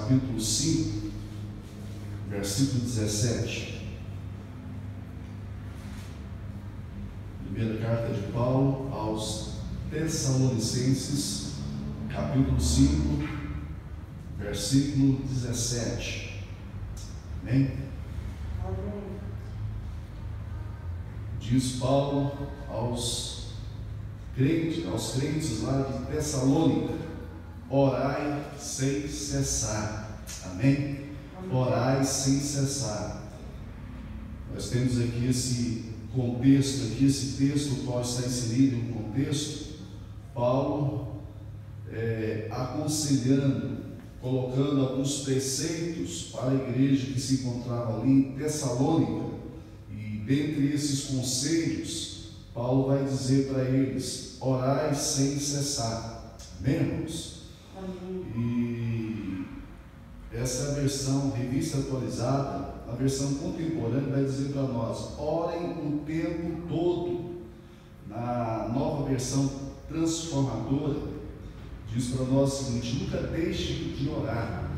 capítulo 5, versículo 17. Primeira carta de Paulo aos Tessalonicenses, capítulo 5, versículo 17. Amém? Diz Paulo aos crentes lá de Tessalônica: orai sem cessar. Amém? Orai sem cessar. Nós temos aqui esse contexto, esse texto, o qual está inserido em um contexto, Paulo aconselhando, colocando alguns preceitos para a igreja que se encontrava ali em Tessalônica. E dentre esses conselhos, Paulo vai dizer para eles: orai sem cessar. Amém, irmãos? E essa é a versão revista atualizada. A versão contemporânea vai dizer para nós: orem o tempo todo. Na nova versão transformadora diz para nós o seguinte: nunca deixe de orar.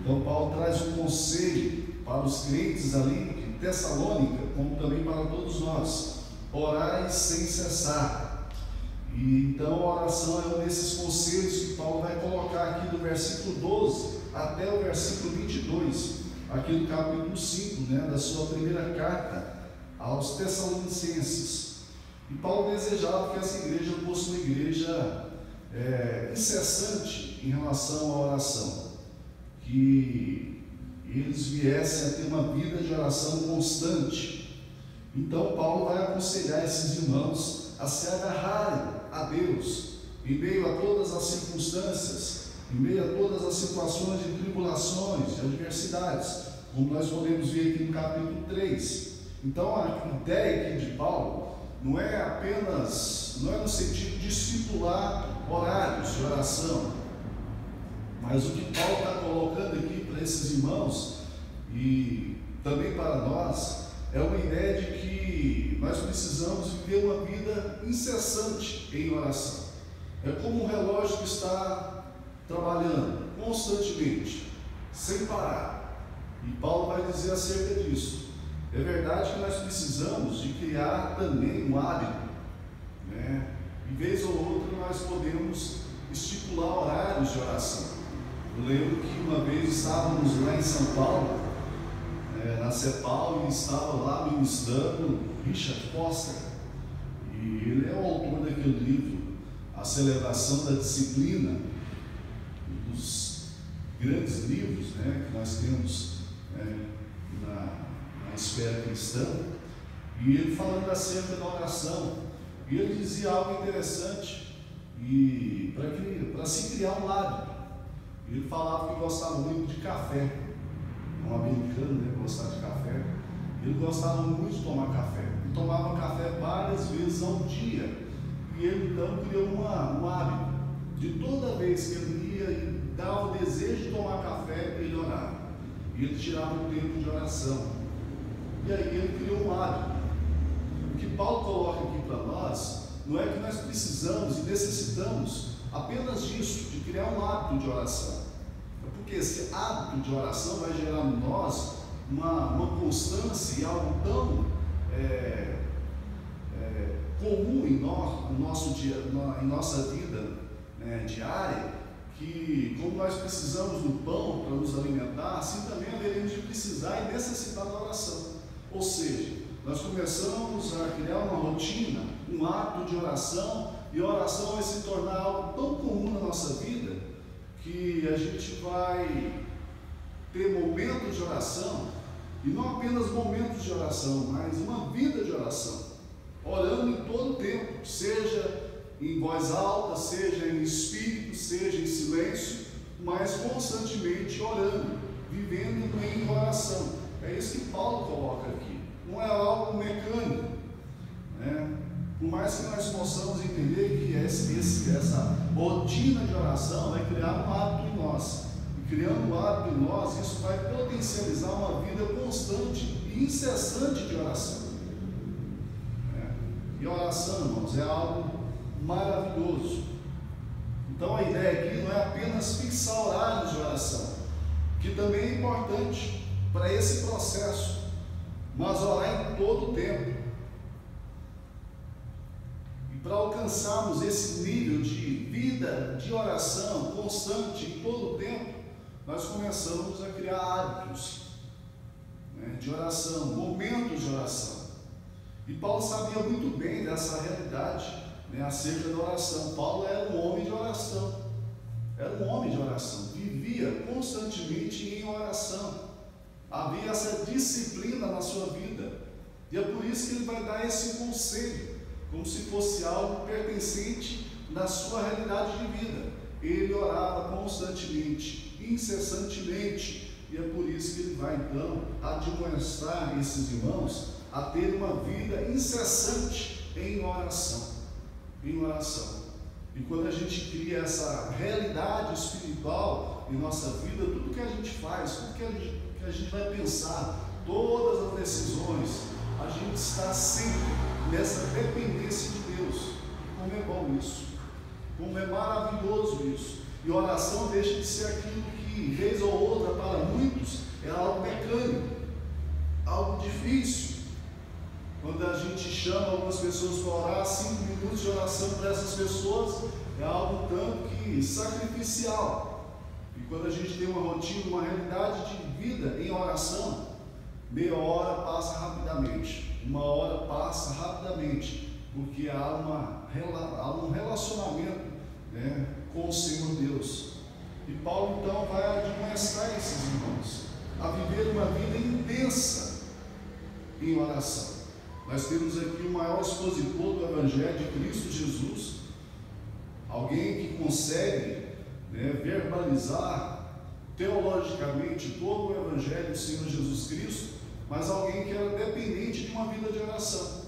Então Paulo traz um conselho para os crentes ali de Tessalônica, como também para todos nós: orai sem cessar. E então a oração é um desses conselhos que Paulo vai colocar aqui do versículo 12 até o versículo 22, aqui do capítulo 5, da sua primeira carta aos Tessalonicenses. E Paulo desejava que essa igreja fosse uma igreja incessante em relação à oração, que eles viessem a ter uma vida de oração constante. Então Paulo vai aconselhar esses irmãos a se agarrarem a Deus em meio a todas as circunstâncias, em meio a todas as situações de tribulações, de adversidades, como nós podemos ver aqui no capítulo 3. Então a ideia aqui de Paulo não é no sentido de estipular horários de oração, mas o que Paulo está colocando aqui para esses irmãos e também para nós é uma ideia de que nós precisamos viver uma vida incessante em oração. É como um relógio que está trabalhando constantemente, sem parar. E Paulo vai dizer acerca disso. É verdade que nós precisamos de criar também um hábito, De vez ou outra nós podemos estipular horários de oração. Eu lembro que uma vez estávamos lá em São Paulo, na CEPAL, e estava lá ministrando Richard Foster, e ele é o autor daquele livro, A Celebração da Disciplina, um dos grandes livros que nós temos na esfera cristã. E ele falando acerca da oração, e ele dizia algo interessante, e para se criar um hábito. Ele falava que gostava muito de café, um americano, gostava de café. Ele gostava muito de tomar café, ele tomava café várias vezes ao dia, e ele então criou um hábito de toda vez que ele ia e dava o desejo de tomar café, ele orava, e ele tirava um tempo de oração, e aí ele criou um hábito. O que Paulo coloca aqui para nós não é que nós precisamos e necessitamos apenas disso, de criar um hábito de oração, porque esse hábito de oração vai gerar em nós uma constância e algo tão comum em nossa vida diária, que como nós precisamos do pão para nos alimentar, assim também haveremos de precisar e necessitar da oração. Ou seja, nós começamos a criar uma rotina, um hábito de oração, e a oração vai se tornar algo tão comum na nossa vida, que a gente vai ter momentos de oração, e não apenas momentos de oração, mas uma vida de oração, orando em todo o tempo, seja em voz alta, seja em espírito, seja em silêncio, mas constantemente orando, vivendo em oração. É isso que Paulo coloca aqui. Não é algo mecânico, Por mais que nós possamos entender que essa rotina de oração vai criar um hábito em nós, e criando um hábito em nós, isso vai potencializar uma vida constante e incessante de oração. E a oração, irmãos, é algo maravilhoso. Então a ideia aqui não é apenas fixar horários de oração, para esse processo, mas orar em todo o tempo. E para alcançarmos esse nível de vida, de oração constante em todo o tempo, nós começamos a criar hábitos, né, de oração, momentos de oração. E Paulo sabia muito bem dessa realidade, né, acerca da oração. Paulo era um homem de oração, vivia constantemente em oração, havia essa disciplina na sua vida, e é por isso que ele vai dar esse conselho, como se fosse algo pertencente na sua realidade de vida. Ele orava constantemente, incessantemente, e é por isso que ele vai então admoestar esses irmãos a ter uma vida incessante em oração. E quando a gente cria essa realidade espiritual em nossa vida, tudo que a gente faz, tudo que a gente vai pensar, todas as decisões, a gente está sempre nessa dependência de Deus. Como é bom isso, como é maravilhoso isso. E oração deixa de ser aquilo que, vez ou outra, para muitos, é algo mecânico, algo difícil. Quando a gente chama algumas pessoas para orar, 5 minutos de oração para essas pessoas é algo tanto que sacrificial. E quando a gente tem uma rotina, uma realidade de vida em oração, meia hora passa rapidamente, 1 hora passa rapidamente, porque há um relacionamento, né, com o Senhor Deus. E Paulo então vai admoestar esses irmãos a viver uma vida intensa em oração. Nós temos aqui o maior expositor do Evangelho de Cristo Jesus, alguém que consegue, né, verbalizar teologicamente todo o Evangelho do Senhor Jesus Cristo, mas alguém que era dependente de uma vida de oração,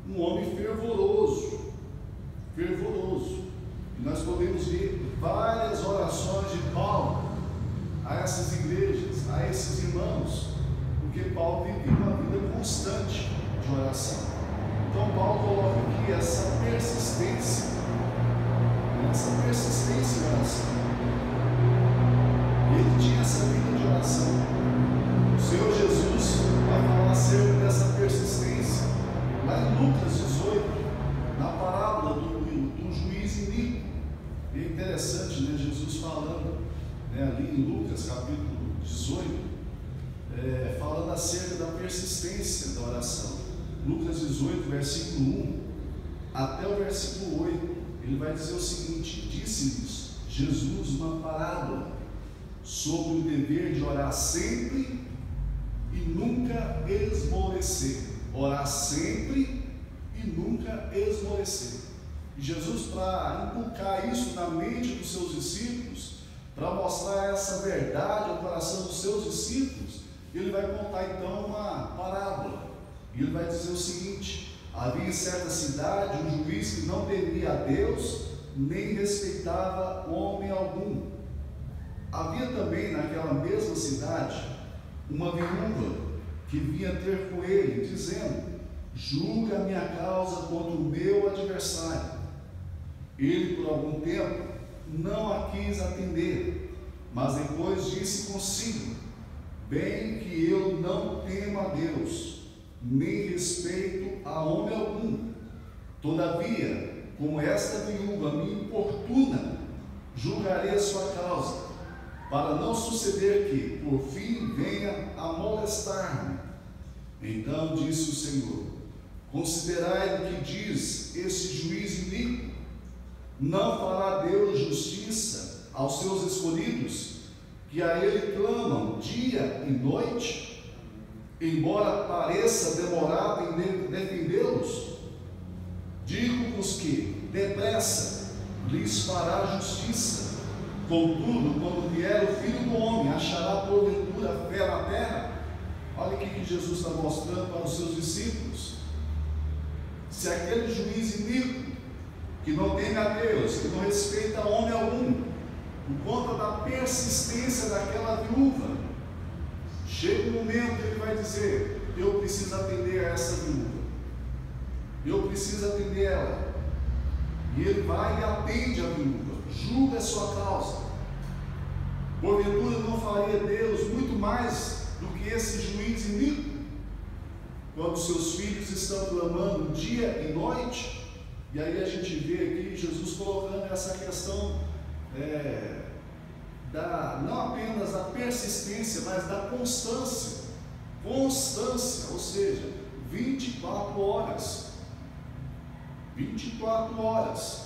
um homem fervoroso. E nós podemos ver várias orações de Paulo a essas igrejas, a esses irmãos, porque Paulo vivia uma vida constante de oração. Então Paulo coloca aqui essa persistência em oração. E ele tinha essa vida de oração. O Senhor Jesus vai falar acerca dessa persistência lá em Lucas 18, na parábola do juiz iníquo. E é interessante, né, Jesus falando, né, ali em Lucas capítulo 18, falando acerca da persistência da oração. Lucas 18, versículo 1 até o versículo 8, ele vai dizer o seguinte: disse-lhes Jesus uma parábola sobre o dever de orar sempre e nunca esmorecer. Orar sempre e nunca esmorecer. E Jesus, para inculcar isso na mente dos seus discípulos, para mostrar essa verdade ao coração dos seus discípulos, ele vai contar então uma parábola. E ele vai dizer o seguinte: havia em certa cidade um juiz que não temia a Deus, nem respeitava homem algum. Havia também naquela mesma cidade uma viúva que vinha ter com ele, dizendo: julga a minha causa contra o meu adversário. Ele, por algum tempo, não a quis atender, mas depois disse consigo: bem que eu não temo a Deus, nem respeito a homem algum. Todavia, como esta viúva me importuna, julgarei a sua causa, para não suceder que, por fim, venha a molestar-me. Então disse o Senhor: considerai o que diz esse juiz iníquo. Não fará Deus justiça aos seus escolhidos, que a Ele clamam dia e noite? Embora pareça demorado em defendê-los, digo-vos que, depressa, lhes fará justiça. Contudo, quando vier o Filho do Homem, achará porventura fé na terra? Olha o que Jesus está mostrando para os seus discípulos. Se aquele juiz iníquo, que não teme a Deus, que não respeita homem algum, por conta da persistência daquela viúva, chega um momento que ele vai dizer: eu preciso atender a essa viúva, eu preciso atender ela. E ele vai e atende a viúva, julga a sua causa. Porventura não faria Deus muito mais do que esse juiz iníquo, quando seus filhos estão clamando dia e noite, e aí a gente vê aqui Jesus colocando essa questão não apenas da persistência, mas da constância, ou seja, 24 horas,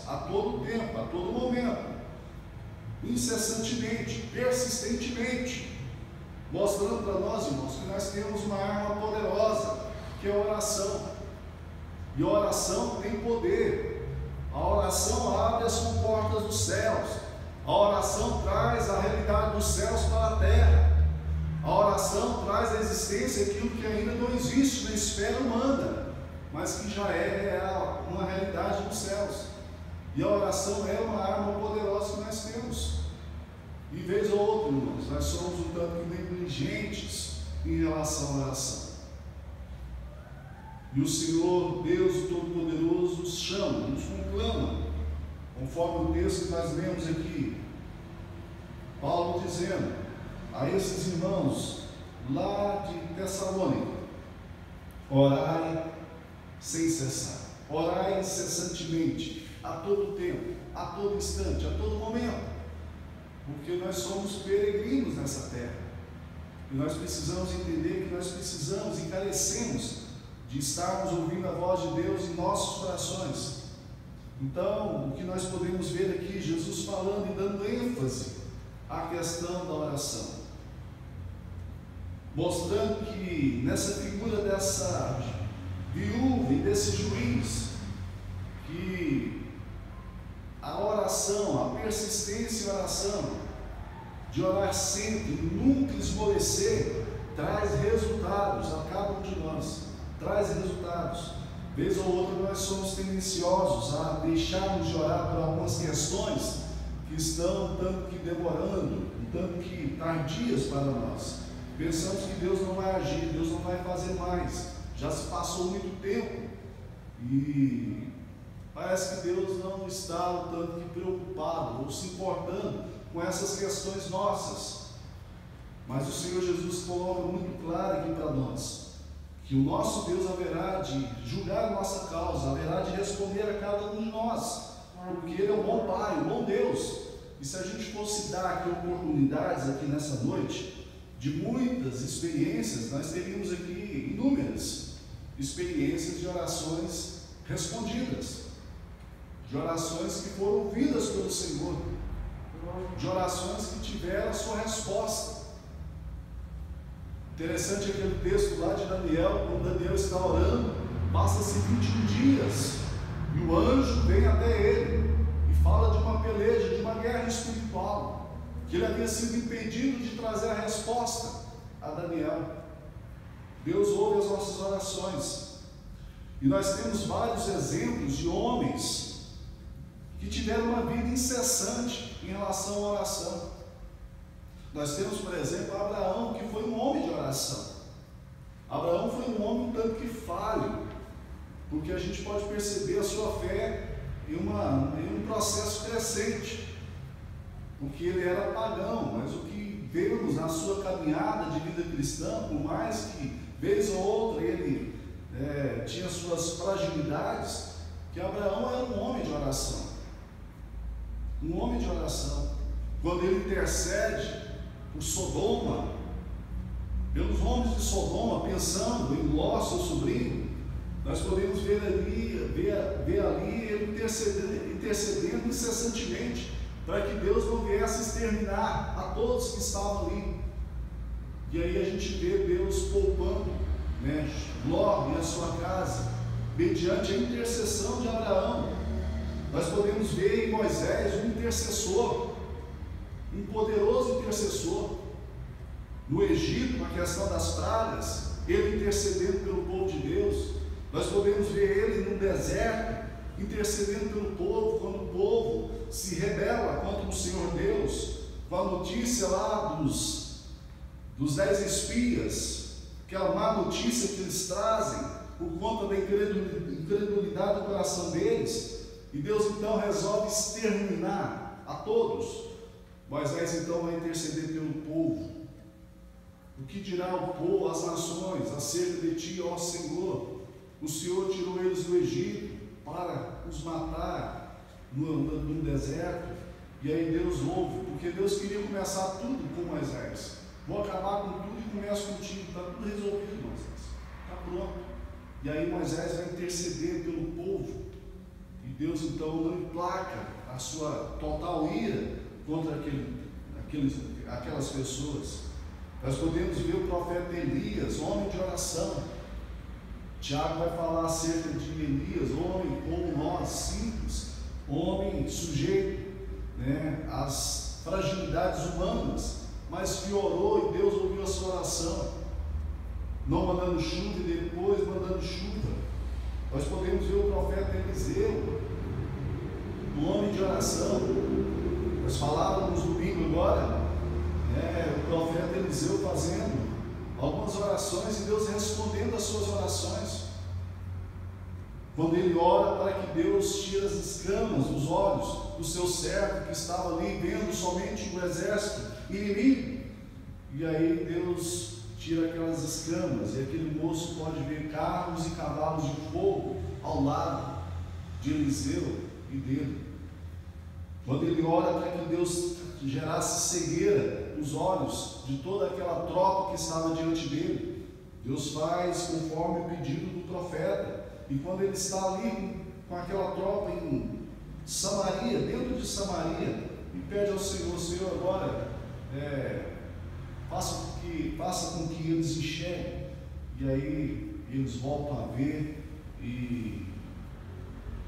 a todo tempo, a todo momento, incessantemente, persistentemente, mostrando para nós, irmãos, que nós temos uma arma poderosa, que é a oração. E a oração tem poder. A oração abre as comportas dos céus. A oração traz a realidade dos céus para a terra. A oração traz à existência aquilo que ainda não existe na esfera humana, mas que já é real, uma realidade dos céus. E a oração é uma arma poderosa que nós temos. E vez ou outra, irmãos, nós somos um tanto negligentes em relação à oração. E o Senhor, Deus Todo-Poderoso, nos chama, nos conclama, conforme o texto que nós lemos aqui. Paulo dizendo a esses irmãos lá de Tessalônica: orai sem cessar, orai incessantemente, a todo tempo, a todo instante, a todo momento, porque nós somos peregrinos nessa terra, e nós precisamos entender que nós precisamos e carecemos de estarmos ouvindo a voz de Deus em nossos corações. Então, o que nós podemos ver aqui, Jesus falando e dando ênfase à questão da oração, mostrando que nessa figura dessa viúva e desse juiz, que a oração, a persistência em oração, de orar sempre, nunca esmorecer, traz resultados a cada um de nós. Traz resultados. Vez ou outra nós somos tendenciosos a deixarmos de orar por algumas questões que estão um tanto que demorando, um tanto que tardias para nós. Pensamos que Deus não vai agir, Deus não vai fazer mais. Já se passou muito tempo e parece que Deus não está um tanto que preocupado ou se importando com essas questões nossas. Mas o Senhor Jesus coloca muito claro aqui para nós que o nosso Deus haverá de julgar a nossa causa, haverá de responder a cada um de nós, porque Ele é um bom Pai, um bom Deus. E se a gente fosse dar aqui oportunidades aqui nessa noite, de muitas experiências, nós teríamos aqui inúmeras experiências de orações respondidas, de orações que foram ouvidas pelo Senhor, de orações que tiveram a sua resposta. Interessante aquele texto lá de Daniel, quando Daniel está orando, passa-se 21 dias, e o anjo vem até ele, e fala de uma peleja, de uma guerra espiritual, que ele havia sido impedido de trazer a resposta a Daniel. Deus ouve as nossas orações, e nós temos vários exemplos de homens que tiveram uma vida incessante em relação à oração. Nós temos, por exemplo, Abraão, que foi um homem de oração. Abraão foi um homem um tanto que falho, porque a gente pode perceber a sua fé em um processo crescente, porque ele era pagão, mas o que vemos na sua caminhada de vida cristã, por mais que vez ou outra ele tinha suas fragilidades, que Abraão era um homem de oração. Um homem de oração. Quando ele intercede por Sodoma, pelos homens de Sodoma, pensando em Ló, seu sobrinho, nós podemos ver ali ele intercedendo incessantemente, para que Deus não viesse exterminar a todos que estavam ali. E aí a gente vê Deus poupando, Ló e a sua casa, mediante a intercessão de Abraão. Nós podemos ver em Moisés um intercessor, um poderoso intercessor. No Egito, na questão das pragas, ele intercedendo pelo povo de Deus. Nós podemos ver ele no deserto, intercedendo pelo povo, quando o povo se rebela contra o Senhor Deus, com a notícia lá dos 10 espias, aquela má notícia que eles trazem, por conta da incredulidade do coração deles, e Deus então resolve exterminar a todos. Moisés então vai interceder pelo povo, O que dirá o povo, as nações, acerca de ti, ó Senhor? O Senhor tirou eles do Egito para os matar no deserto. E aí Deus ouve, porque Deus queria começar tudo com Moisés. Vou acabar com tudo e começo contigo. Está tudo resolvido, Moisés. Está pronto. E aí Moisés vai interceder pelo povo. E Deus então não emplaca a sua total ira contra aquelas pessoas. Nós podemos ver o profeta Elias, homem de oração. Tiago vai falar acerca de Elias, homem como nós, simples, homem sujeito, né, às fragilidades humanas, mas que orou e Deus ouviu a sua oração, não mandando chuva e depois mandando chuva. Nós podemos ver o profeta Eliseu, um homem de oração. Nós falávamos no domingo agora, o profeta Eliseu fazendo algumas orações e Deus respondendo às suas orações. Quando ele ora para que Deus tire as escamas dos olhos do seu servo que estava ali vendo somente o exército inimigo, e aí Deus tira aquelas escamas e aquele moço pode ver carros e cavalos de fogo ao lado de Eliseu e dele. Quando ele ora para que Deus gerasse cegueira nos olhos de toda aquela tropa que estava diante dele, Deus faz conforme o pedido do profeta. E quando ele está ali com aquela tropa em Samaria, dentro de Samaria, e pede ao Senhor: Senhor, agora faça com que eles enxerguem. E aí eles voltam a ver, e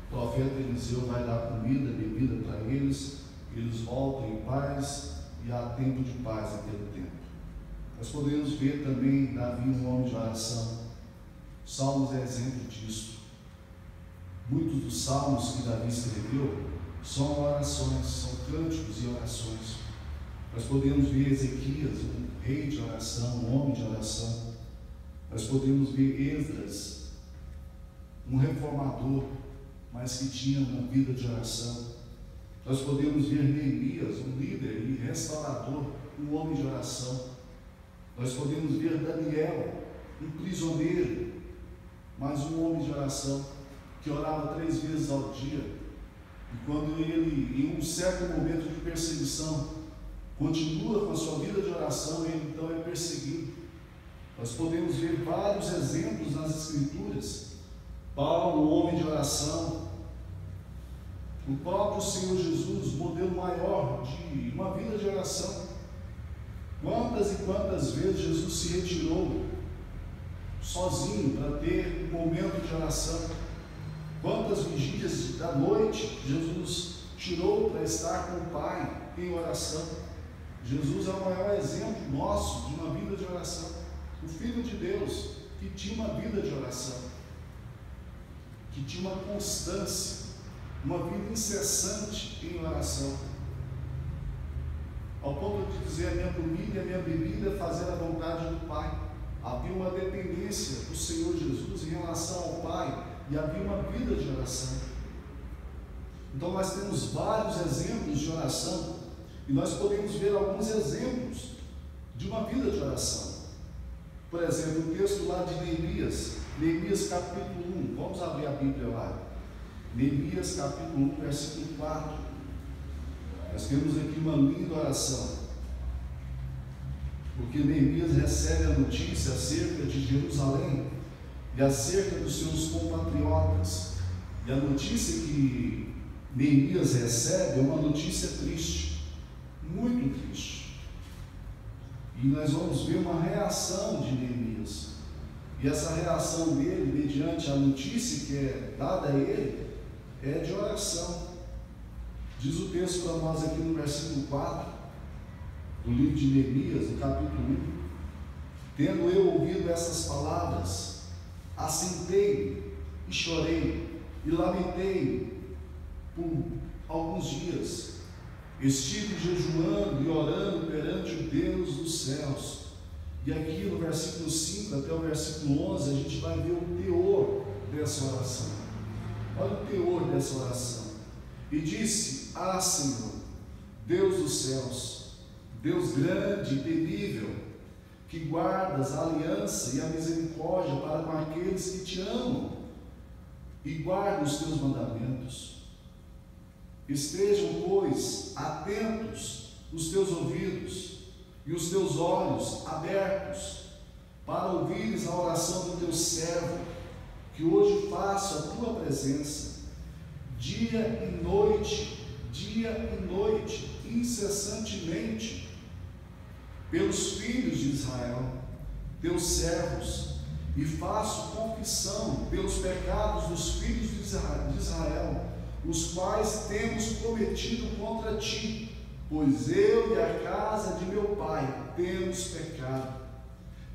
o profeta Eliseu vai dar comida, bebida para eles, eles voltam em paz, e há tempo de paz naquele tempo. Nós podemos ver também Davi, um homem de oração. Salmos é exemplo disso. Muitos dos salmos que Davi escreveu são orações, são cânticos e orações. Nós podemos ver Ezequias, um rei de oração, um homem de oração. Nós podemos ver Esdras, um reformador, mas que tinha uma vida de oração. Nós podemos ver Neemias, um líder e restaurador, um homem de oração. Nós podemos ver Daniel, um prisioneiro, mas um homem de oração, que orava 3 vezes ao dia. E quando ele, em um certo momento de perseguição, continua com a sua vida de oração, ele então é perseguido. Nós podemos ver vários exemplos nas Escrituras. Paulo, um homem de oração. O próprio Senhor Jesus, modelo maior de uma vida de oração. Quantas e quantas vezes Jesus se retirou sozinho para ter um momento de oração? Quantas vigílias da noite Jesus tirou para estar com o Pai em oração? Jesus é o maior exemplo nosso de uma vida de oração. O Filho de Deus que tinha uma vida de oração, que tinha uma constância, uma vida incessante em oração, ao ponto de dizer: a minha comida e a minha bebida é fazer a vontade do Pai. Havia uma dependência do Senhor Jesus em relação ao Pai, e havia uma vida de oração. Então nós temos vários exemplos de oração, e nós podemos ver alguns exemplos de uma vida de oração. Por exemplo, o texto lá de Neemias capítulo 1, vamos abrir a Bíblia lá. Neemias capítulo 1, versículo 4. Nós temos aqui uma linda oração, porque Neemias recebe a notícia acerca de Jerusalém e acerca dos seus compatriotas. E a notícia que Neemias recebe é uma notícia triste, muito triste. E nós vamos ver uma reação de Neemias. E essa reação dele, mediante a notícia que é dada a ele, é de oração. Diz o texto para nós aqui no versículo 4, do livro de Neemias, no capítulo 1: tendo eu ouvido essas palavras, assentei e chorei e lamentei por alguns dias. Estive jejuando e orando perante o Deus dos céus. E aqui no versículo 5 até o versículo 11 a gente vai ver o teor dessa oração. Olha o teor dessa oração. E disse: ah, Senhor, Deus dos céus, Deus grande e temível, que guardas a aliança e a misericórdia para com aqueles que te amam e guardam os teus mandamentos. Estejam, pois, atentos os teus ouvidos e os teus olhos abertos para ouvires a oração do teu servo, que hoje faço a tua presença, dia e noite, incessantemente, pelos filhos de Israel, teus servos, e faço confissão pelos pecados dos filhos de Israel, os quais temos cometido contra ti, pois eu e a casa de meu pai temos pecado,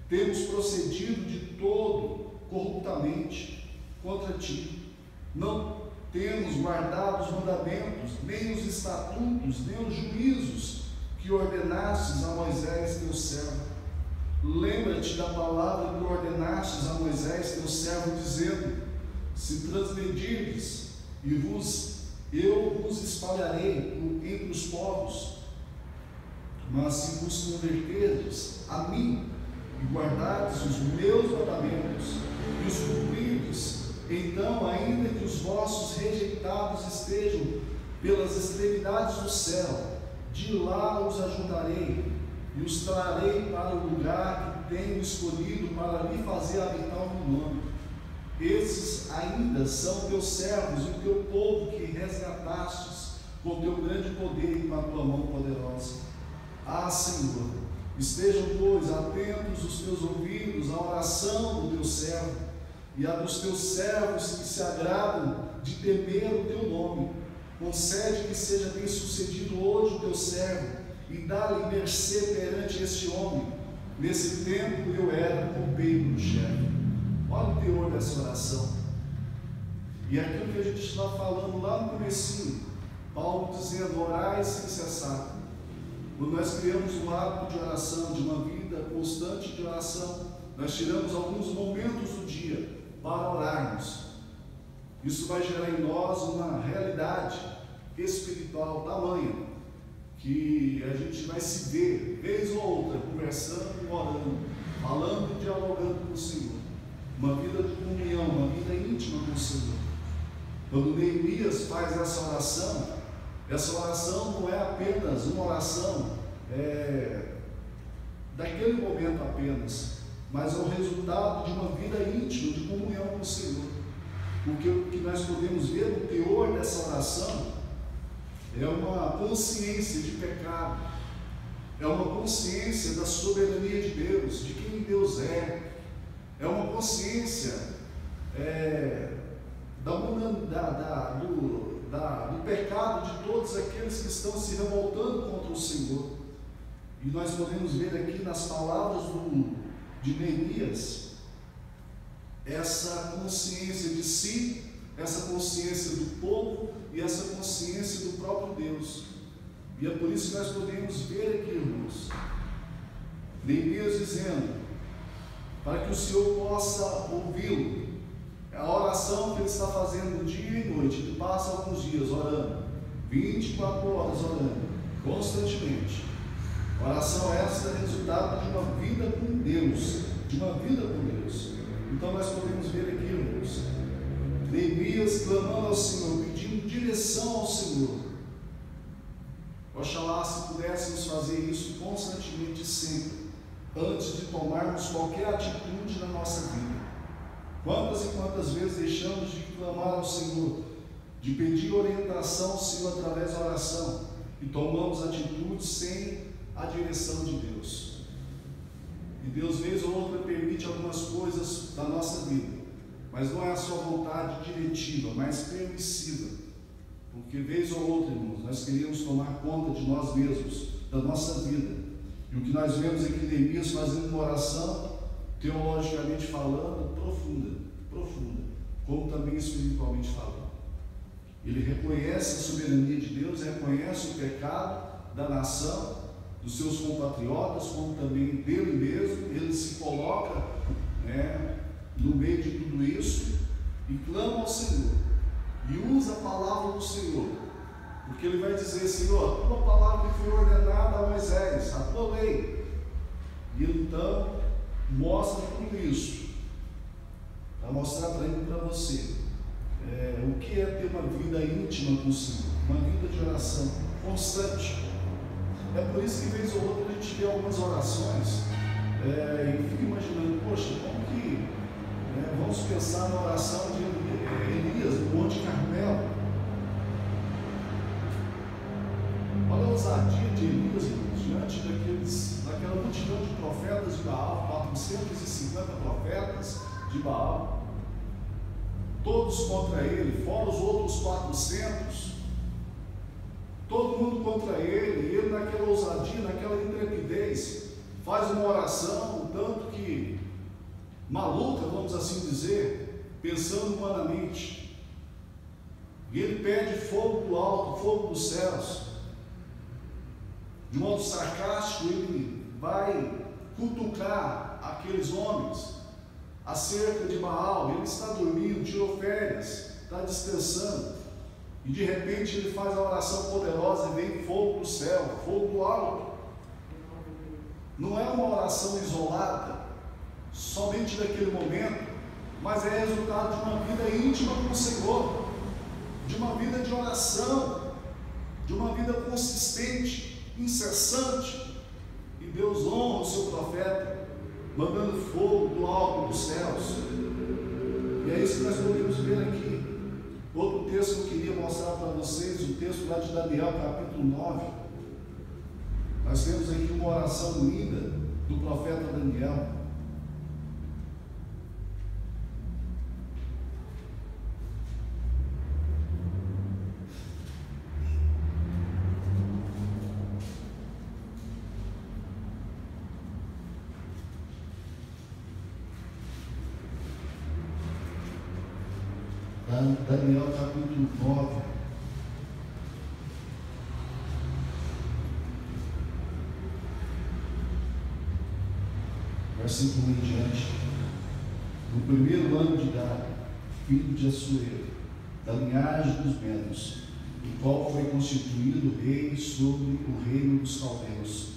temos procedido de todo corruptamente contra ti, não temos guardado os mandamentos, nem os estatutos, nem os juízos que ordenastes a Moisés teu servo. Lembra-te da palavra que ordenastes a Moisés teu servo, dizendo: se transgredirdes, eu vos espalharei entre os povos, mas se vos converterdes a mim e guardardes os meus mandamentos e os cumprirdes, então, ainda que os vossos rejeitados estejam pelas extremidades do céu, de lá os ajuntarei e os trarei para o lugar que tenho escolhido para lhe fazer habitar o meu nome. Esses ainda são teus servos e o teu povo que resgatastes com teu grande poder e com a tua mão poderosa. Ah, Senhor, estejam, pois, atentos os teus ouvidos à oração do teu servo e a dos teus servos que se agradam de temer o teu nome. Concede que seja bem sucedido hoje o teu servo e dá-lhe mercê perante este homem. Nesse tempo eu era copeiro no chefe. Olha o teor dessa oração. E aquilo que a gente está falando lá no comecinho, Paulo dizendo: orai sem cessar. Quando nós criamos um hábito de oração, de uma vida constante de oração, nós tiramos alguns momentos do dia para orarmos. Isso vai gerar em nós uma realidade espiritual tamanha que a gente vai se ver, vez ou outra, conversando, orando, falando e dialogando com o Senhor. Uma vida de comunhão, uma vida íntima com o Senhor. Quando Neemias faz essa oração não é apenas uma oração daquele momento apenas, mas é o resultado de uma vida íntima, de comunhão com o Senhor. Porque o que nós podemos ver no teor dessa oração é uma consciência de pecado, é uma consciência da soberania de Deus, de quem Deus é uma consciência do pecado de todos aqueles que estão se revoltando contra o Senhor. E nós podemos ver aqui nas palavras de Neemias essa consciência de si, essa consciência do povo e essa consciência do próprio Deus. E é por isso que nós podemos ver aqui, irmãos, Neemias dizendo, para que o Senhor possa ouvi-lo. É a oração que ele está fazendo dia e noite. Ele passa alguns dias orando, 24 horas orando, constantemente. Oração essa é resultado de uma vida com Deus, Então nós podemos ver aqui, irmãos, Neemias clamando ao Senhor, pedindo direção ao Senhor. Oxalá se pudéssemos fazer isso constantemente, sempre, antes de tomarmos qualquer atitude na nossa vida. Quantas e quantas vezes deixamos de clamar ao Senhor, de pedir orientação ao Senhor através da oração, e tomamos atitudes sem a direção de Deus. E Deus, vez ou outra, permite algumas coisas da nossa vida, mas não é a sua vontade diretiva, mas permissiva. Porque vez ou outra, irmãos, nós queríamos tomar conta de nós mesmos, da nossa vida. E o que nós vemos aqui, Neemias fazendo uma oração, teologicamente falando, profunda, como também espiritualmente falando. Ele reconhece a soberania de Deus, reconhece o pecado da nação, dos seus compatriotas, como também dele mesmo. Ele se coloca no meio de tudo isso e clama ao Senhor, e usa a palavra do Senhor, porque ele vai dizer: Senhor, a tua palavra que foi ordenada a Moisés, a tua lei. E ele então mostra tudo isso, para mostrar para mim e para você o que é ter uma vida íntima com o Senhor, uma vida de oração constante. É por isso que, vez ou outra, a gente vê algumas orações e fica imaginando, poxa, como que vamos pensar na oração de Elias no Monte Carmelo. Olha a ousadia de Elias diante daquela multidão de profetas de Baal, 450 profetas de Baal, todos contra ele, fora os outros 400, todo mundo contra ele, e ele naquela ousadia, naquela intrepidez, faz uma oração, tanto que maluca, vamos assim dizer, pensando humanamente, e ele pede fogo do alto, fogo dos céus. De modo sarcástico, ele vai cutucar aqueles homens acerca de Baal. Ele está dormindo, tirou férias, está descansando, e de repente ele faz a oração poderosa e vem fogo do céu, fogo do alto. Não é uma oração isolada, somente daquele momento, mas é resultado de uma vida íntima com o Senhor, de uma vida de oração, de uma vida consistente, incessante, e Deus honra o seu profeta, mandando fogo do alto dos céus. E é isso que nós podemos ver aqui. Outro texto que eu queria mostrar para vocês, o texto lá de Daniel, capítulo 9. Nós temos aqui uma oração linda do profeta Daniel. Daniel capítulo 9, versículo 1 em diante. No primeiro ano de Dário, filho de Assuero, da linhagem dos Medos, o qual foi constituído rei sobre o reino dos caldeus.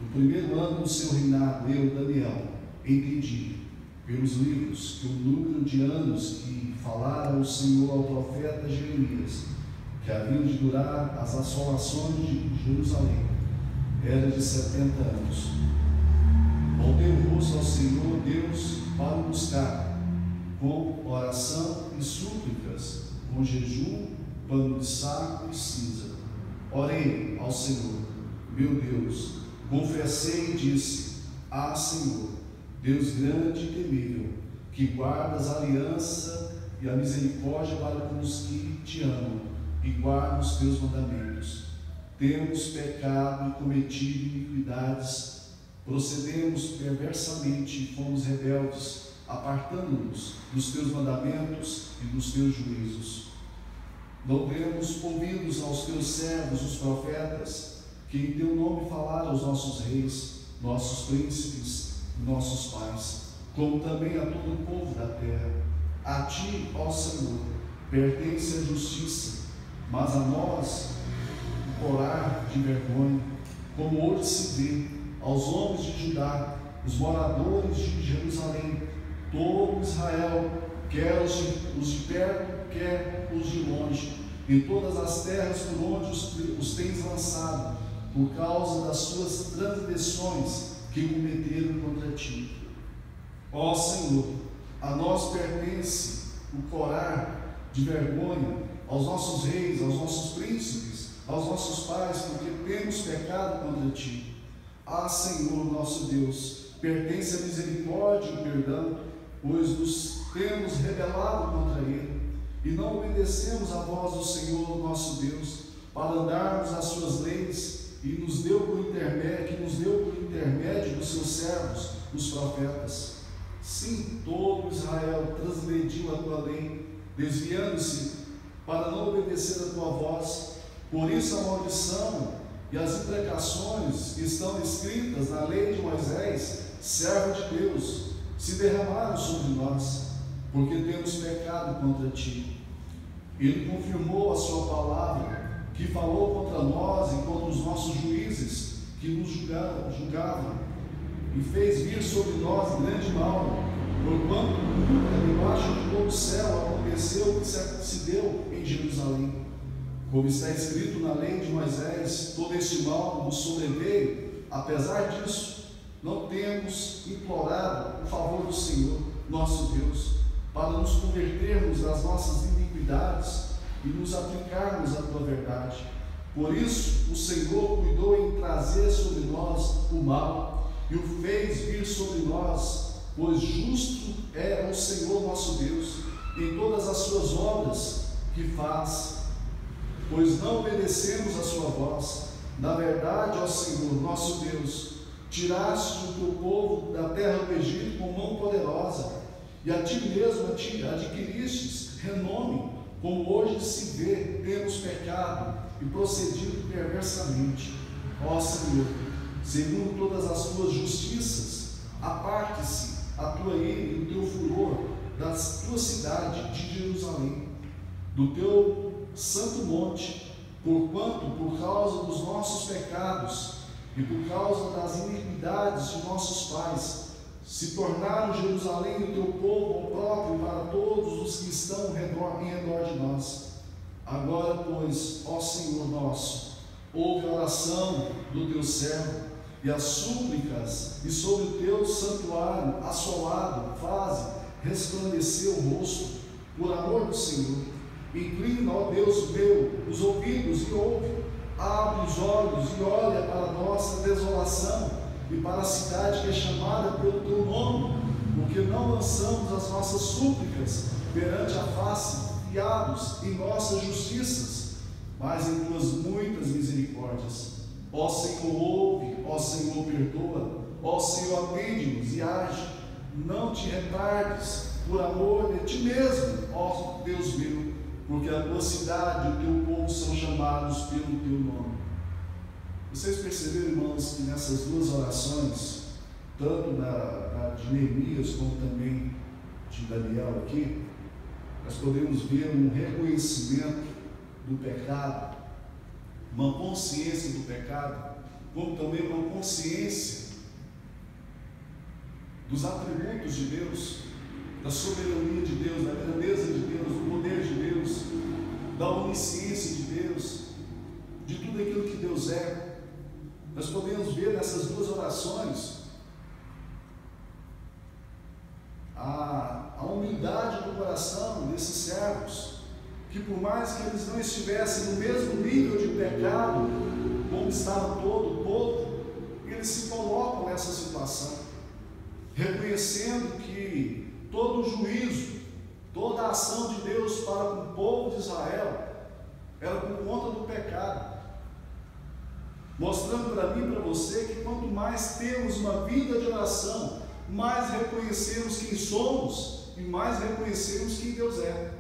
No primeiro ano do seu reinado, eu, Daniel, entendi pelos livros que o número de anos que falara o Senhor ao profeta Jeremias, que haviam de durar as assolações de Jerusalém, era de 70 anos. Voltei o rosto ao Senhor Deus para o buscar, com oração e súplicas, com jejum, pano de saco e cinza. Orei ao Senhor, meu Deus, confessei e disse: Ah, Senhor, Deus grande e temível, que guardas a aliança e a misericórdia para com os que te amam e guardam os teus mandamentos. Temos pecado e cometido iniquidades, procedemos perversamente e fomos rebeldes, apartando-nos dos teus mandamentos e dos teus juízos. Não demos ouvidos aos teus servos, os profetas, que em teu nome falaram aos nossos reis, nossos príncipes, nossos pais, como também a todo o povo da terra. A ti, ó Senhor, pertence a justiça, mas a nós o corar de vergonha, como hoje se vê aos homens de Judá, os moradores de Jerusalém, todo Israel, quer os de perto, quer os de longe, em todas as terras por onde os tens lançado, por causa das suas transgressões que cometeram contra ti. Ó Senhor, a nós pertence o corar de vergonha, aos nossos reis, aos nossos príncipes, aos nossos pais, porque temos pecado contra ti. Ah, Senhor nosso Deus, pertence a misericórdia e o perdão, pois nos temos rebelado contra ele, e não obedecemos a voz do Senhor nosso Deus, para andarmos as suas leis, e que nos deu por intermédio dos seus servos, os profetas. Sim, todo Israel transgrediu a tua lei, desviando-se para não obedecer a tua voz. Por isso a maldição e as imprecações que estão escritas na lei de Moisés, servo de Deus, se derramaram sobre nós, porque temos pecado contra ti. Ele confirmou a sua palavra, que falou contra nós e contra os nossos juízes, que nos julgavam. e fez vir sobre nós grande mal, porquanto debaixo de todo o céu aconteceu o que se deu em Jerusalém. Como está escrito na lei de Moisés, todo este mal nos sobreveio. Apesar disso, não temos implorado o favor do Senhor, nosso Deus, para nos convertermos das nossas iniquidades e nos aplicarmos à tua verdade. Por isso, o Senhor cuidou em trazer sobre nós o mal e o fez vir sobre nós, pois justo é o Senhor nosso Deus em todas as suas obras que faz, pois não obedecemos a sua voz. Na verdade, ó Senhor nosso Deus, tiraste o teu povo da terra do Egito com mão poderosa, e a ti mesmo adquiristes renome, como hoje se vê, temos pecado e procedido perversamente. Ó Senhor, segundo todas as tuas justiças, aparte-se a tua ira e o teu furor da tua cidade de Jerusalém, do teu santo monte, porquanto, por causa dos nossos pecados e por causa das iniquidades de nossos pais, se tornaram Jerusalém o teu povo próprio para todos os que estão em redor de nós. Agora, pois, ó Senhor nosso, ouve a oração do teu servo e as súplicas, e sobre o teu santuário assolado faze resplandecer o rosto, por amor do Senhor. Inclina, ó Deus meu, os ouvidos e ouve, abre os olhos e olha para a nossa desolação e para a cidade que é chamada pelo teu nome, porque não lançamos as nossas súplicas perante a face, fiados em nossas justiças, mas em tuas muitas misericórdias. Ó Senhor, ouve, ó Senhor, perdoa, ó Senhor, atende-nos e age, não te retardes, por amor de ti mesmo, ó Deus meu, porque a tua cidade e o teu povo são chamados pelo teu nome. Vocês perceberam, irmãos, que nessas duas orações, tanto da de Neemias como também de Daniel aqui, nós podemos ver um reconhecimento do pecado, uma consciência do pecado, como também uma consciência dos atributos de Deus, da soberania de Deus, da grandeza de Deus, do poder de Deus, da onisciência de Deus, de tudo aquilo que Deus é. Nós podemos ver nessas duas orações a humildade do coração desses servos, que por mais que eles não estivessem no mesmo nível de pecado como estava todo o povo, eles se colocam nessa situação, reconhecendo que todo o juízo, toda a ação de Deus para com o povo de Israel era por conta do pecado, mostrando para mim e para você que quanto mais temos uma vida de oração, mais reconhecemos quem somos e mais reconhecemos quem Deus é,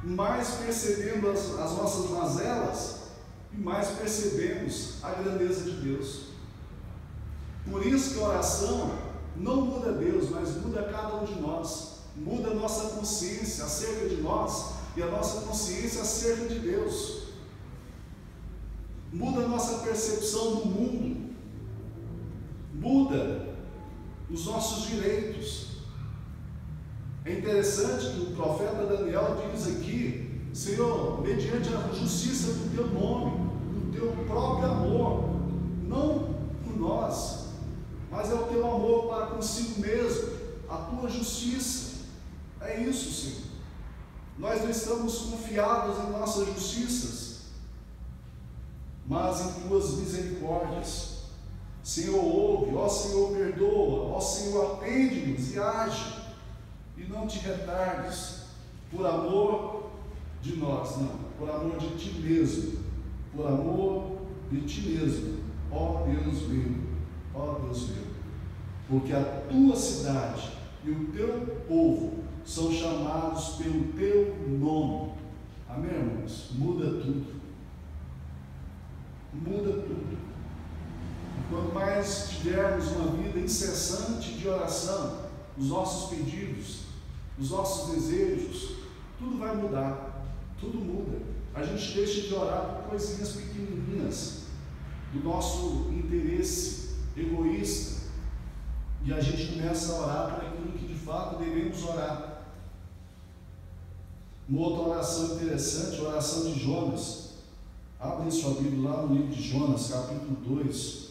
mais percebemos as nossas mazelas e mais percebemos a grandeza de Deus. Por isso que a oração não muda Deus, mas muda cada um de nós, muda a nossa consciência acerca de nós e a nossa consciência acerca de Deus, muda a nossa percepção do mundo, muda os nossos direitos. É interessante que o profeta Daniel diz aqui: Senhor, mediante a justiça do teu nome, do teu próprio amor, não por nós, mas é o teu amor para consigo mesmo, a tua justiça. É isso, Senhor. Nós não estamos confiados em nossas justiças, mas em tuas misericórdias. Senhor, ouve, ó Senhor, perdoa, ó Senhor, atende-nos e age, e não te retardes por amor de nós, não, por amor de ti mesmo, por amor de ti mesmo, ó Deus meu, ó Deus meu, porque a tua cidade e o teu povo são chamados pelo teu nome. Amém, irmãos? Muda tudo. Muda tudo. E quanto mais tivermos uma vida incessante de oração, os nossos pedidos, os nossos desejos, tudo vai mudar. Tudo muda. A gente deixa de orar por coisinhas pequenininhas, do nosso interesse egoísta, e a gente começa a orar por aquilo que de fato devemos orar. Uma outra oração interessante, a oração de Jonas. Abre sua Bíblia lá no livro de Jonas, capítulo 2.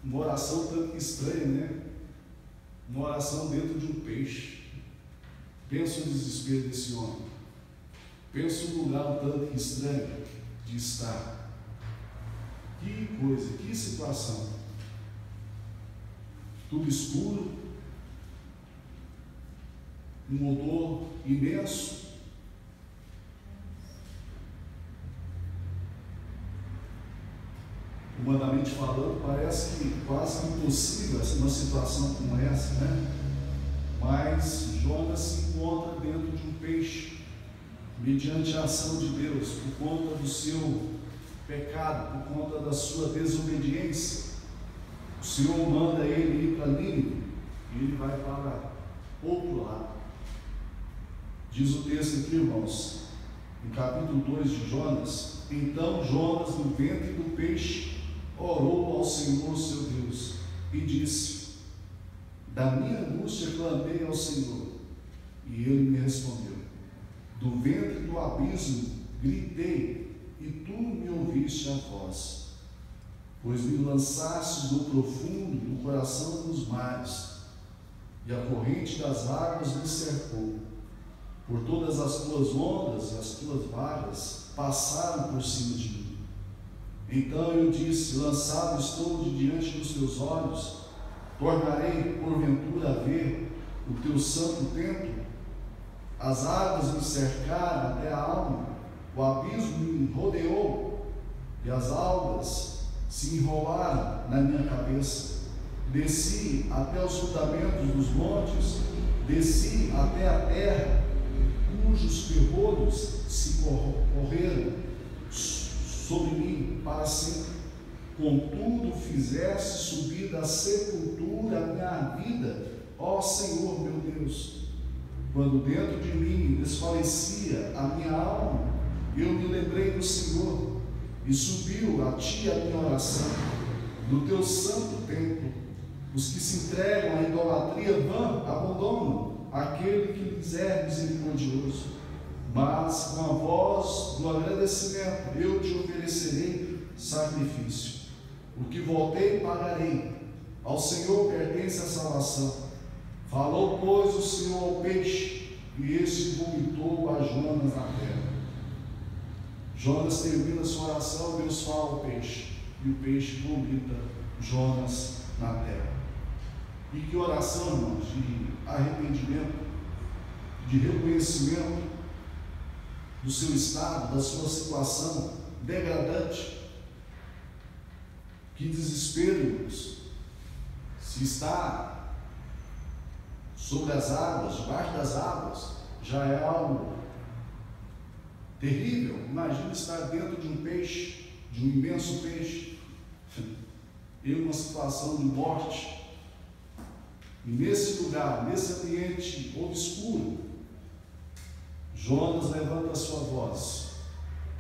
Uma oração tanto estranha, né? Uma oração dentro de um peixe. Pensa no desespero desse homem. Pensa no lugar um tanto estranho de estar. Que coisa, que situação. Tudo escuro, um odor imenso. Humanamente falando, parece que quase impossível uma situação como essa, né? Mas Jonas se encontra dentro de um peixe, mediante a ação de Deus, por conta do seu pecado, por conta da sua desobediência. O Senhor manda ele ir para Nínive e ele vai para outro lado. Diz o texto aqui, irmãos, no capítulo 2 de Jonas: então Jonas, no ventre do peixe, orou ao Senhor seu Deus e disse: da minha angústia clamei ao Senhor, e ele me respondeu. Do ventre do abismo gritei, e tu me ouviste a voz. Pois me lançastes no profundo, no coração dos mares, e a corrente das águas me cercou. Por todas as tuas ondas e as tuas vagas passaram por cima de mim. Então eu disse: lançado estou de diante dos teus olhos, tornarei porventura a ver o teu santo templo? As águas me cercaram até a alma, o abismo me rodeou, e as algas se enrolaram na minha cabeça. Desci até os fundamentos dos montes, desci até a terra, cujos ferrolhos se correram sobre mim para sempre. Contudo fizeste subir da sepultura a minha vida, ó Senhor meu Deus. Quando dentro de mim desfalecia a minha alma, eu me lembrei do Senhor, e subiu a ti a minha oração. No teu santo templo, os que se entregam à idolatria vã abandonam aquele que lhes é misericordioso. Mas com a voz do agradecimento eu te oferecerei sacrifício. O que voltei pagarei. Ao Senhor pertence a salvação. Falou, pois, o Senhor ao peixe, e este vomitou a Jonas na terra. Jonas termina sua oração, Deus fala ao peixe, e o peixe vomita Jonas na terra. E que oração, irmãos, de arrependimento, de reconhecimento do seu estado, da sua situação degradante. Que desespero, irmãos. Se está sobre as águas, debaixo das águas, já é algo terrível. Imagina estar dentro de um peixe, de um imenso peixe, em uma situação de morte. E nesse lugar, nesse ambiente obscuro, Jonas levanta a sua voz,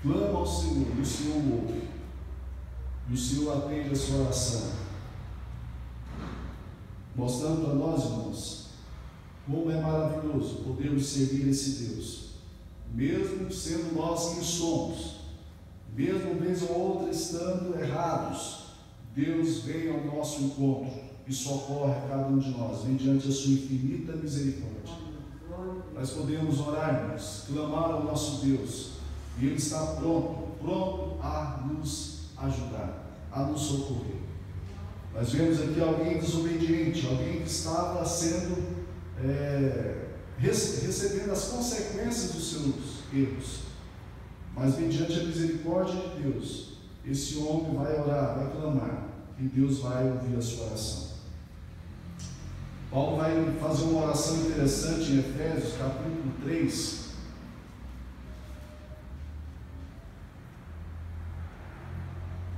clama ao Senhor, e o Senhor ouve, e o Senhor atende a sua oração, mostrando para nós, irmãos, como é maravilhoso podermos servir esse Deus, mesmo sendo nós quem somos, mesmo uma vez ou outra estando errados. Deus vem ao nosso encontro e socorre a cada um de nós, mediante a sua infinita misericórdia. Nós podemos orar, irmãos, clamar ao nosso Deus, e Ele está pronto a nos ajudar, a nos socorrer. Nós vemos aqui alguém desobediente, alguém que estava sendo recebendo as consequências dos seus erros, mas mediante a misericórdia de Deus, esse homem vai orar, vai clamar, e Deus vai ouvir a sua oração. Paulo vai fazer uma oração interessante em Efésios, capítulo 3.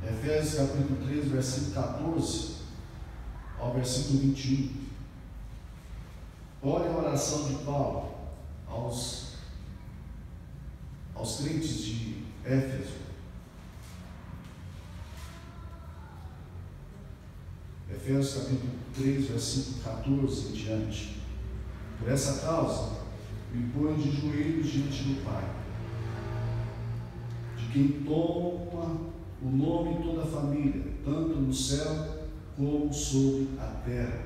Efésios, capítulo 3, versículo 14 ao versículo 21. Olha a oração de Paulo aos crentes de Éfeso. Efésios capítulo 3, versículo 14 em diante. Por essa causa, me ponho de joelhos diante do Pai, de quem toma o nome toda a família, tanto no céu como sobre a terra,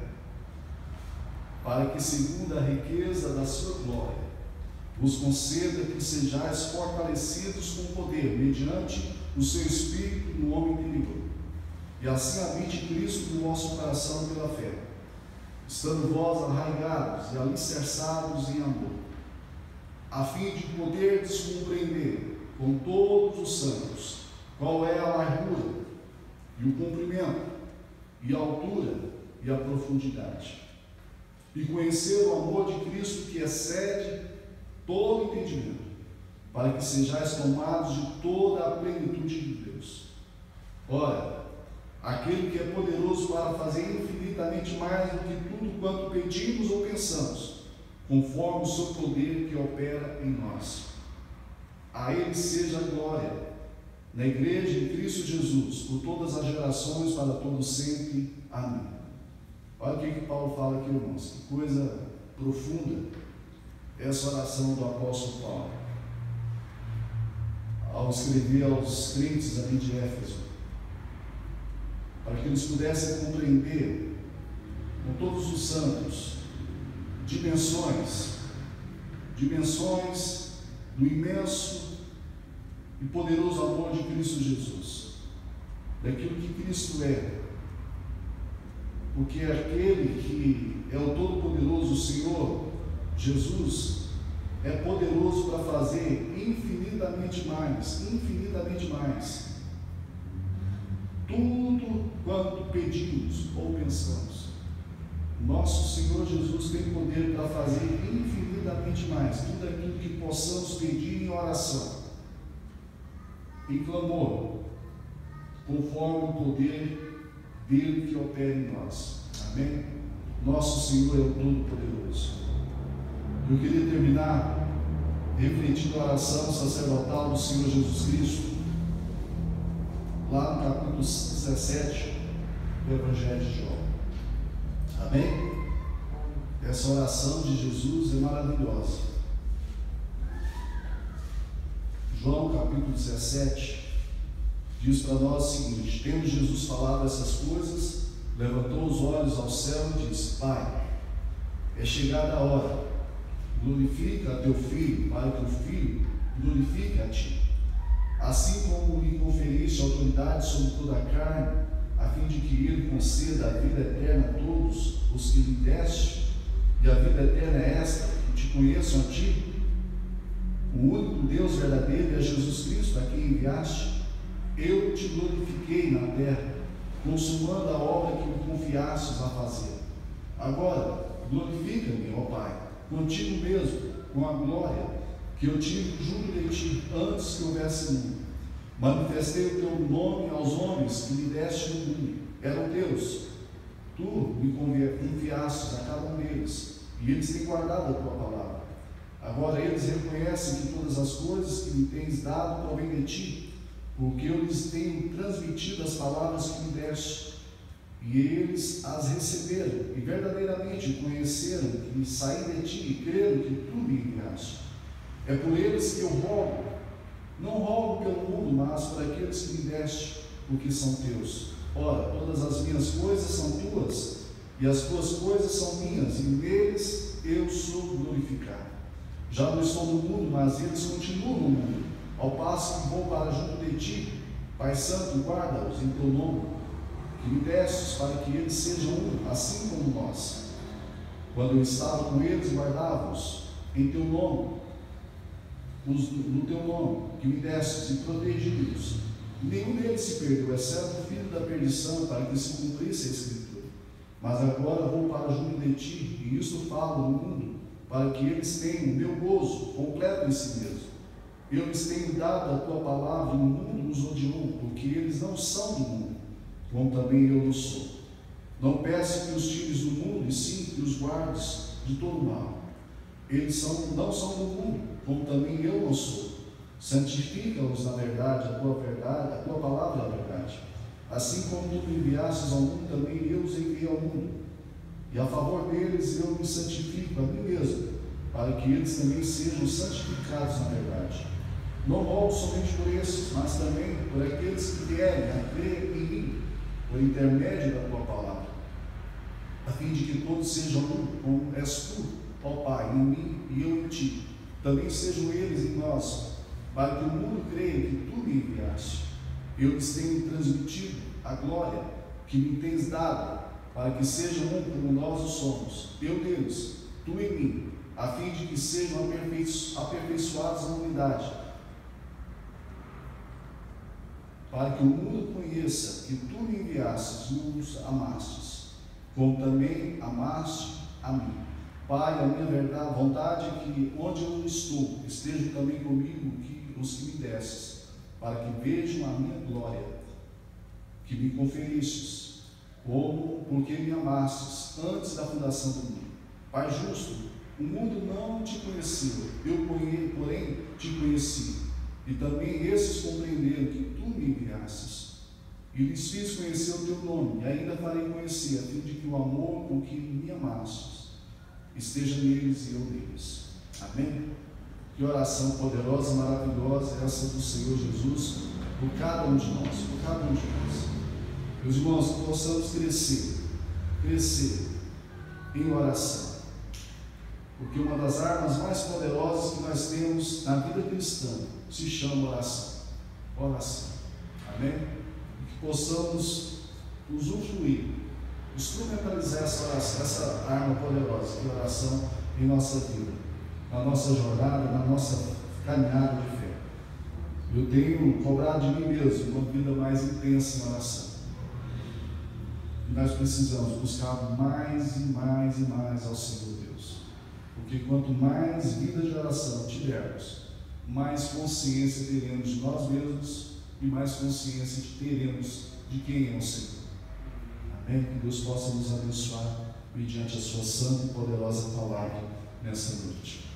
para que, segundo a riqueza da sua glória, vos conceda que sejais fortalecidos com poder, mediante o seu Espírito no homem interior, e assim habite Cristo no vosso coração pela fé, estando vós arraigados e alicerçados em amor, a fim de poderdes compreender com todos os santos qual é a largura e o comprimento e a altura e a profundidade, e conhecer o amor de Cristo que excede todo entendimento, para que sejais tomados de toda a plenitude de Deus. Ora, aquele que é poderoso para fazer infinitamente mais do que tudo quanto pedimos ou pensamos, conforme o seu poder que opera em nós. A Ele seja a glória, na Igreja em Cristo Jesus, por todas as gerações, para todos sempre. Amém. Olha o que Paulo fala aqui, irmãos, que coisa profunda essa oração do apóstolo Paulo, ao escrever aos crentes ali de Éfeso, para que eles pudessem compreender com todos os santos dimensões do imenso e poderoso amor de Cristo Jesus, daquilo que Cristo é, porque aquele que é o Todo-Poderoso, o Senhor Jesus, é poderoso para fazer infinitamente mais, tudo quanto pedimos ou pensamos. Nosso Senhor Jesus tem poder para fazer infinitamente mais, tudo aquilo que possamos pedir em oração, em clamor, conforme o poder dele que opera em nós. Amém? Nosso Senhor é o Todo-Poderoso. Eu queria terminar refletindo a oração sacerdotal do Senhor Jesus Cristo, lá no capítulo 17 do Evangelho de João. Amém? Essa oração de Jesus é maravilhosa. João capítulo 17 diz para nós o seguinte: tendo Jesus falado essas coisas, levantou os olhos ao céu e disse: Pai, é chegada a hora, glorifica a teu Filho, para que o Filho glorifique a ti, assim como lhe conferiste autoridade sobre toda a carne, a fim de que ele conceda a vida eterna a todos os que lhe deste, e a vida eterna é esta, que te conheçam a ti, o único Deus verdadeiro, e a Jesus Cristo, a quem enviaste. Eu te glorifiquei na terra, consumando a obra que me confiastes a fazer. Agora, glorifica-me, ó Pai, contigo mesmo, com a glória que eu tive junto de ti antes que houvesse mundo. Manifestei o teu nome aos homens que me deste no mundo. Eram teus. Tu me confiastes a cada um deles, e eles têm guardado a tua palavra. Agora eles reconhecem que todas as coisas que me tens dado provêm de ti, porque eu lhes tenho transmitido as palavras que me deste, e eles as receberam, e verdadeiramente conheceram que saí de ti e creram que tu me enviaste. É por eles que eu rogo, não rogo pelo mundo, mas por aqueles que me deste, porque são teus. Ora, todas as minhas coisas são tuas, e as tuas coisas são minhas, e neles eu sou glorificado. Já não estou no mundo, mas eles continuam no mundo, ao passo que vou para junto de ti. Pai Santo, guarda-os em teu nome, que me destes, para que eles sejam um, assim como nós. Quando eu estava com eles, guardava-os em teu nome, no teu nome, que me destes, e protegi-os. Nenhum deles se perdeu, exceto o filho da perdição, para que se cumprisse a Escritura. Mas agora vou para junto de ti, e isto falo no mundo, para que eles tenham o meu gozo completo em si mesmo. Eu lhes tenho dado a tua palavra, e o mundo os odiou, porque eles não são do mundo, como também eu não sou. Não peço que os tires do mundo, e sim que os guardes de todo mal. Eles não são do mundo, como também eu não sou. Santifica-os na verdade, a tua palavra é a verdade. Assim como tu me enviastes ao mundo, também eu os enviei ao mundo. E a favor deles eu me santifico a mim mesmo, para que eles também sejam santificados na verdade. Não rogo somente por esses, mas também por aqueles que vierem a crer em mim, por intermédio da tua palavra, a fim de que todos sejam um, como és tu, ó Pai, em mim e eu em ti. Também sejam eles em nós, para que o mundo creia que tu me enviaste. Eu lhes tenho transmitido a glória que me tens dado, para que sejam um como nós o somos, eu neles, tu em mim, a fim de que sejam aperfeiçoados na unidade, para que o mundo conheça que tu me enviastes e nos amastes, como também amaste a mim. Pai, a minha vontade é que onde eu estou, estejam também comigo os que me destes, para que vejam a minha glória, que me conferistes, como porque me amastes antes da fundação do mundo. Pai justo, o mundo não te conheceu, eu porém te conheci, e também esses compreenderam que tu me enviastes, e lhes fiz conhecer o teu nome, e ainda farei conhecer, a fim de que o amor com que me amastes esteja neles e eu neles. Amém? Que oração poderosa, maravilhosa é essa do Senhor Jesus por cada um de nós, por cada um de nós. Meus irmãos, que possamos crescer em oração, porque uma das armas mais poderosas que nós temos na vida cristã se chama oração. Oração. Amém? Que possamos usufruir, instrumentalizar essa oração, essa arma poderosa de oração em nossa vida, na nossa jornada, na nossa caminhada de fé. Eu tenho cobrado de mim mesmo uma vida mais intensa em oração. E nós precisamos buscar mais e mais e mais ao Senhor Deus. Porque quanto mais vida de oração tivermos, mais consciência teremos de nós mesmos e mais consciência teremos de quem é o Senhor. Amém? Que Deus possa nos abençoar mediante a sua santa e poderosa palavra nessa noite.